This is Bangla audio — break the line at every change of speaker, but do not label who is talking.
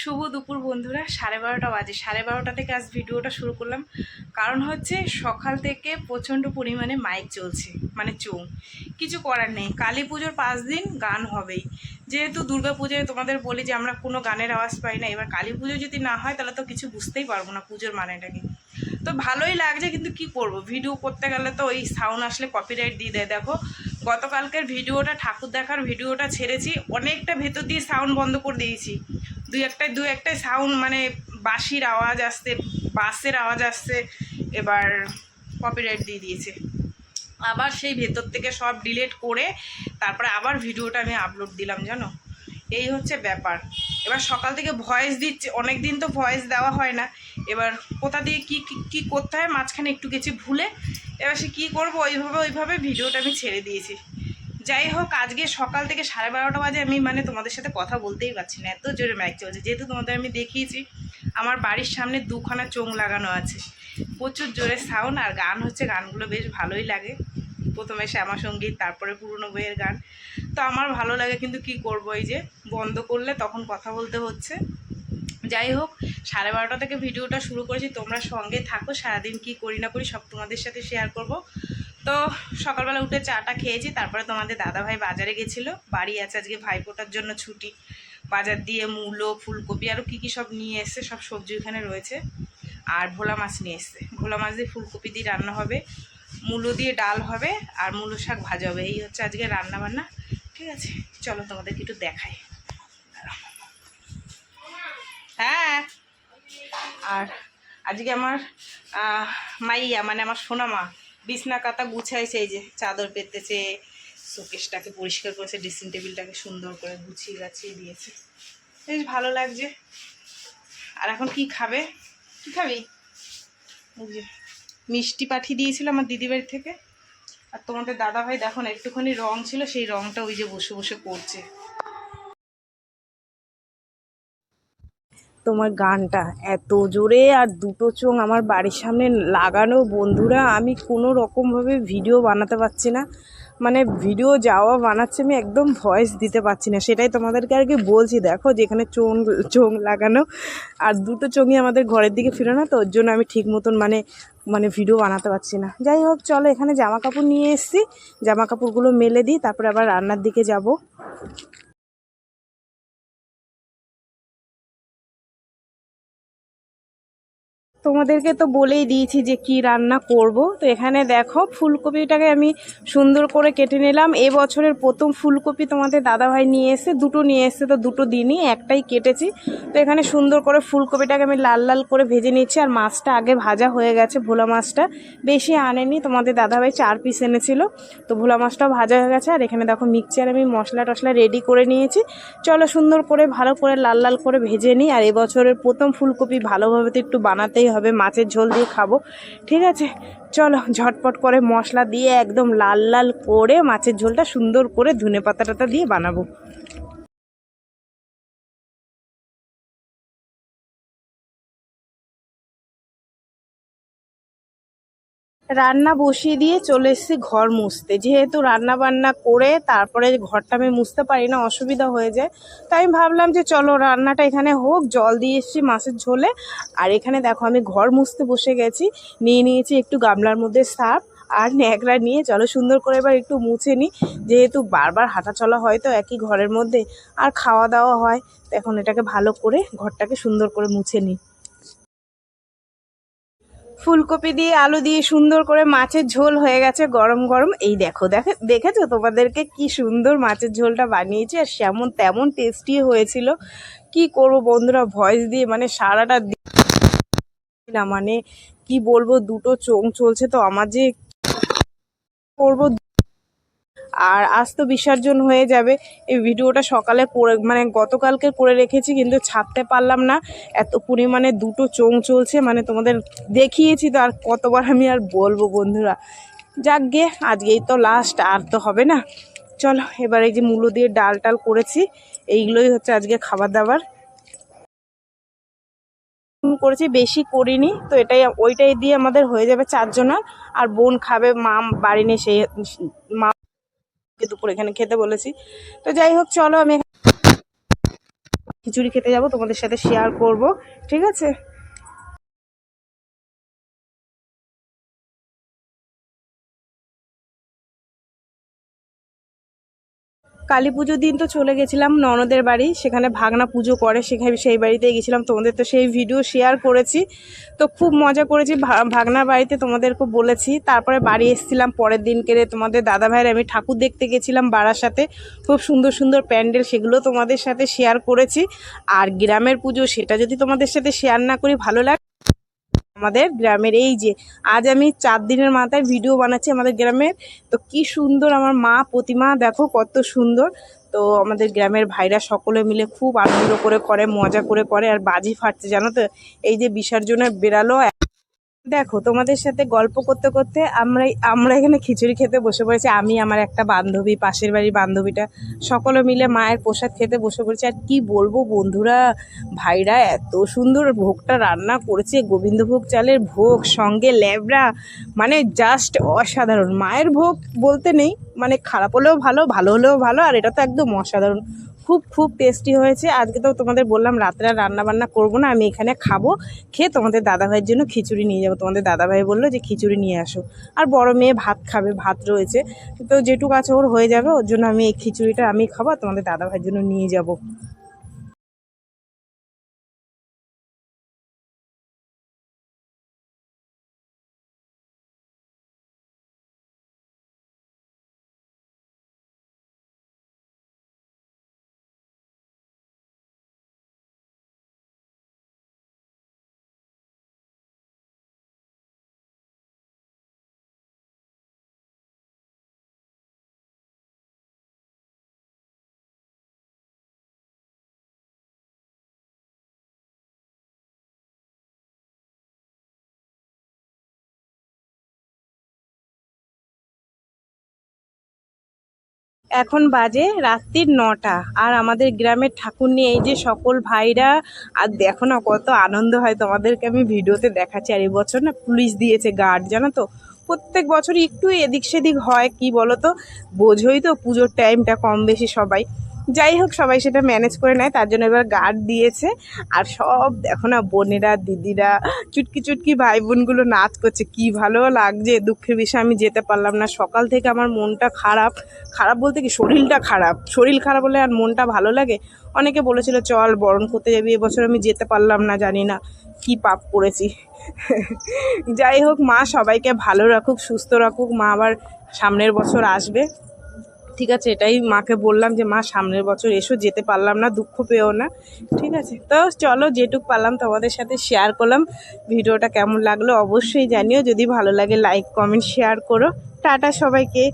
শুভ দুপুর বন্ধুরা, 12:30 বাজে। 12:30 থেকে আজ ভিডিওটা শুরু করলাম। কারণ হচ্ছে সকাল থেকে প্রচণ্ড পরিমাণে মাইক চলছে, মানে চোং। কিছু করার নেই, কালী পুজোর 5 দিন গান হবেই। যেহেতু দুর্গা পুজোয় তোমাদের বলি যে আমরা কোনো গানের আওয়াজ পাই না, এবার কালী পুজো যদি না হয় তাহলে তো কিছু বুঝতেই পারবো না পুজোর মানেটাকে। তো ভালোই লাগছে, কিন্তু কি করব, ভিডিও করতে গেলে তো ওই সাউন্ড আসলে কপিরাইট দিয়ে দেয়। দেখো গতকালকের ভিডিওটা, ঠাকুর দেখার ভিডিওটা ছেড়েছি, অনেকটা ভেতর দিয়ে সাউন্ড বন্ধ করে দিয়েছি। দু একটাই সাউন্ড, মানে বাঁশির আওয়াজ আসছে, বাসের আওয়াজ আসছে, এবার কপিরাইট দিয়ে দিয়েছে। আবার সেই ভেতর থেকে সব ডিলিট করে তারপরে আবার ভিডিওটা আমি আপলোড দিলাম, জানো। এই হচ্ছে ব্যাপার। এবার সকাল থেকে ভয়েস দিচ্ছে, অনেক দিন তো ভয়েস দেওয়া হয় না। এবার কোথা দিয়ে কি করতে হয় মাঝখানে একটু কিছু ভুলে এবার সে কী করবো, ওইভাবে ভিডিওটা আমি ছেড়ে দিয়েছি। যাই হোক, আজকে সকাল থেকে 12:30 বাজে আমি মানে তোমাদের সাথে কথা বলতেই পারছি না, এত জোরে মাইক চলছে। যেহেতু তোমাদের আমি দেখিয়েছি আমার বাড়ির সামনে 2খানা চোং লাগানো আছে, প্রচুর জোরে সাউন্ড, আর গান হচ্ছে, গানগুলো বেশ ভালোই লাগে। প্রথমে শ্যামা সঙ্গীত, তারপরে পুরনো বইয়ের গান, তো আমার ভালো লাগে। কিন্তু কি করব, এই যে বন্ধ করলে তখন কথা বলতে হচ্ছে। যাই হোক, 12:30 থেকে ভিডিওটা শুরু করেছি, তোমরা সঙ্গে থাকো। সারাদিন কি করি না করি সব তোমাদের সাথে শেয়ার করব। তো সকালবেলা উঠে চাটা খেয়েছি, তারপরে তোমাদের দাদাভাই বাজারে গেছিলো, বাড়ি আছে আজকে ভাইফোঁটার জন্য ছুটি। বাজার দিয়ে মূলো, ফুলকপি আরও কী কী সব নিয়ে এসছে, সব সবজি ওখানে রয়েছে। আর ভোলা মাছ নিয়ে এসছে, ভোলা মাছ দিয়ে ফুলকপি দিয়ে রান্না হবে, মূলো দিয়ে ডাল হবে, আর মূলো শাক ভাজা হবে। এই হচ্ছে আজকে রান্না বান্না। ঠিক আছে, চলো তোমাদেরকে একটু দেখাই। হ্যাঁ, আর আজকে আমার মাইয়া, মানে আমার সোনামা, বিছনা কাতা গুছাইছে, এই যে চাদর পেতেছে, শোকেসটাকে পরিষ্কার করেছে, ড্রেসিং টেবিলটাকে সুন্দর করে গুছিয়ে গাছিয়ে দিয়েছে, বেশ ভালো লাগছে। আর এখন কি খাবে, কি খাবি? যে মিষ্টি পাঠিয়ে দিয়েছিল আমার দিদিবাড়ি থেকে। আর তোমাদের দাদাভাই দেখো না, একটুখানি রং ছিল, সেই রংটা ওই যে বসে বসে করছে। তোমার গানটা এত জোরে, আর দুটো চোং আমার বাড়ির সামনে লাগানো বন্ধুরা, আমি কোনো রকমভাবে ভিডিও বানাতে পারছি না। মানে ভিডিও যাওয়া বানাচ্ছে, আমি একদম ভয়েস দিতে পারছি না, সেটাই তোমাদেরকে আর কি বলছি। দেখো যেখানে চোং লাগানো, আর দুটো চোঙই আমাদের ঘরের দিকে ফিরে না, তো ওর জন্য আমি ঠিক মতন মানে ভিডিও বানাতে পারছি না। যাই হোক, চলো, এখানে জামা কাপড় নিয়ে এসেছি, জামা কাপড়গুলো মেলে দিই, তারপরে আবার রান্নার দিকে যাব। তোমাদেরকে তো বলেই দিয়েছি যে কি রান্না করব। তো এখানে দেখো ফুলকপিটাকে আমি সুন্দর করে কেটে নিলাম। এবছরের প্রথম ফুলকপি তোমাদের দাদাভাই নিয়ে এসে, দুটো নিয়ে এসে, তো দুটো দিনই একটাই কেটেছি। তো এখানে সুন্দর করে ফুলকপিটাকে আমি লাল লাল করে ভেজে নিচ্ছি। আর মাছটা আগে ভাজা হয়ে গেছে, ভোলা মাছটা বেশি আনেনি, তোমাদের দাদাভাই 4 পিস এনেছিল, তো ভোলা মাছটাও ভাজা হয়ে গেছে। আর এখানে দেখো মিক্সচার আমি মশলা টশলা রেডি করে নিয়েছি। চলো সুন্দর করে ভালো করে লাল লাল করে ভেজে নিই। আর এবছরের প্রথম ফুলকপি ভালোভাবে তো একটু বানাতেই হবে, মাছের ঝোল দিয়ে খাবো। ঠিক আছে, চলো ঝটপট করে মশলা দিয়ে একদম লাল লাল করে মাছের ঝোলটা সুন্দর করে ধনে পাতা টাতা দিয়ে বানাবো। রান্না বসিয়ে দিয়ে চলে এসেছি ঘর মুছতে। যেহেতু রান্না বান্না করে তারপরে ঘরটা আমি মুছতে পারি না, অসুবিধা হয়ে যায়, তাই আমি ভাবলাম যে চলো রান্নাটা এখানে হোক। জল দিয়ে এসেছি মাছের ঝোলে। আর এখানে দেখো আমি ঘর মুছতে বসে গেছি, নিয়ে নিয়েছি একটু গামলার মধ্যে সার্ফ আর ন্যাকড়া নিয়ে। চলো সুন্দর করে এবার একটু মুছে নিই, যেহেতু বারবার হাঁটা চলা হয় তো একই ঘরের মধ্যে, আর খাওয়া দাওয়া হয়, তো এখন এটাকে ভালো করে ঘরটাকে সুন্দর করে মুছে নিই। ফুলকপি দিয়ে আলু দিয়ে সুন্দর করে মাছের ঝোল হয়ে গেছে গরম গরম। এই দেখো দেখেছো, তোমাদেরকে কি সুন্দর মাছের ঝোলটা বানিয়েছি, আর যেমন তেমন টেস্টি হয়েছিল। কি করবো বন্ধুরা, ভয়েস দিয়ে মানে সারাটা দিন মানে কি বলবো, দুটো চোং চলছে তো আমার, যে করবো। আর আজ তো বিসর্জন হয়ে যাবে। এই ভিডিওটা সকালে করে, মানে গতকালকে করে রেখেছি, কিন্তু ছাড়তে পারলাম না, এত পরিমাণে দুটো চোং চলছে। মানে তোমাদের দেখিয়েছি তো, আর কতবার আমি আর বলবো বন্ধুরা। যাক গে, আজকেই তো লাস্ট, আর তো হবে না। চলো এবার এই যে মূলো দিয়ে ডাল টাল করেছি, এইগুলোই হচ্ছে আজকে খাবার দাবার করেছি, বেশি করিনি। তো ওইটাই দিয়ে আমাদের হয়ে যাবে 4 জনের। আর বোন খাবে, মা বাড়ি নেই, সেই মা দুপুর এখানে খেতে বলেছি। তো যাই হোক, চলো আমি খিচুড়ি খেতে যাব, তোমাদের সাথে শেয়ার করব, ঠিক আছে। কালী পুজোর দিন তো চলে গেছিলাম ননদের বাড়ি, সেখানে ভাগনা পুজো করে, সেখানে সেই বাড়িতে গেছিলাম, তোমাদের তো সেই ভিডিও শেয়ার করেছি। তো খুব মজা করেছি ভাগনার বাড়িতে, তোমাদেরকে বলেছি। তারপরে বাড়ি এসেছিলাম পরের দিনকে, তোমাদের দাদা ভাইয়ের আমি ঠাকুর দেখতে গেছিলাম বারাসাতে, খুব সুন্দর সুন্দর প্যান্ডেল, সেগুলো তোমাদের সাথে শেয়ার করেছি। আর গ্রামের পুজো সেটা যদি তোমাদের সাথে শেয়ার না করি ভালো লাগে। আমাদের গ্রামের এই যে আজ আমি 4 দিনের মাথায় ভিডিও বানাচ্ছি আমাদের গ্রামের, তো কি সুন্দর আমার মা প্রতিমা, দেখো কত সুন্দর। তো আমাদের গ্রামের ভাইরা সকলে মিলে খুব আনন্দ করে মজা করে আর বাজি ফাটছে জানো তো। এই যে বিসর্জনে বেরালো, দেখো তোমাদের সাথে গল্প করতে করতে আমরা এখানে খিচুড়ি খেতে বসে পড়েছি। আমি, আমার একটা বান্ধবী, পাশের বাড়ির বান্ধবীটা, সকলে মিলে মায়ের প্রসাদ খেতে বসে পড়েছি। আর কি বলবো বন্ধুরা, ভাইরা এত সুন্দর ভোগটা রান্না করেছে, গোবিন্দভোগ চালের ভোগ সঙ্গে ল্যাবড়া, মানে জাস্ট অসাধারণ। মায়ের ভোগ বলতে নেই, মানে খারাপ হলেও ভালো, ভালো হলেও ভালো, আর এটা তো একদম অসাধারণ, খুব খুব টেস্টি হয়েছে। আজকে তো তোমাদের বললাম রাত্রে রান্না বান্না করবো না, আমি এখানে খাবো, খেয়ে তোমাদের দাদাভাইয়ের জন্য খিচুড়ি নিয়ে যাবো। তোমাদের দাদাভাই বললো যে খিচুড়ি নিয়ে আসো, আর বড় মেয়ে ভাত খাবে, ভাত রয়েছে, তো যেটুকু আছে ওর হয়ে যাবে, ওর জন্য আমি এই খিচুড়িটা আমি খাবো, তোমাদের দাদাভাইয়ের জন্য নিয়ে যাবো। এখন বাজে রাত্রির 9টা, আর আমাদের গ্রামের ঠাকুর নিয়ে এই যে সকল ভাইরা, আর দেখো না কত আনন্দ হয়, তোমাদেরকে আমি ভিডিওতে দেখাচ্ছি। আর এবছর না পুলিশ দিয়েছে গার্ড, জানো তো। প্রত্যেক বছরই একটু এদিক সেদিক হয়, কি বলো তো, বোঝোই তো পুজোর টাইমটা কম বেশি সবাই, যাই হোক সবাই সেটা ম্যানেজ করে নেয়, তার জন্য এবার গার্ড দিয়েছে। আর সব দেখো না বোনেরা, দিদিরা, চুটকি চুটকি ভাই বোনগুলো নাচ করছে, কি ভালো লাগছে। দুঃখের বিষয় আমি যেতে পারলাম না, সকাল থেকে আমার মনটা খারাপ, খারাপ বলতে কি শরীরটা খারাপ, শরীর খারাপ হলে আর মনটা ভালো লাগে। অনেকে বলেছিল চল বরণ করতে যাবি, এবছর আমি যেতে পারলাম না, জানি না কি পাপ করেছি। যাই হোক, মা সবাইকে ভালো রাখুক, সুস্থ রাখুক, মা আবার সামনের বছর আসবে, ঠিক আছে। এটাই মাকে বললাম যে মা সামনের বছর এসো, যেতে পারলাম না, দুঃখ পেও না, ঠিক আছে। তো চলো, যেটুক পারলাম তোমাদের সাথে শেয়ার করলাম। ভিডিওটা কেমন লাগলো অবশ্যই জানিও, যদি ভালো লাগে লাইক কমেন্ট শেয়ার করো। টাটা সবাইকে।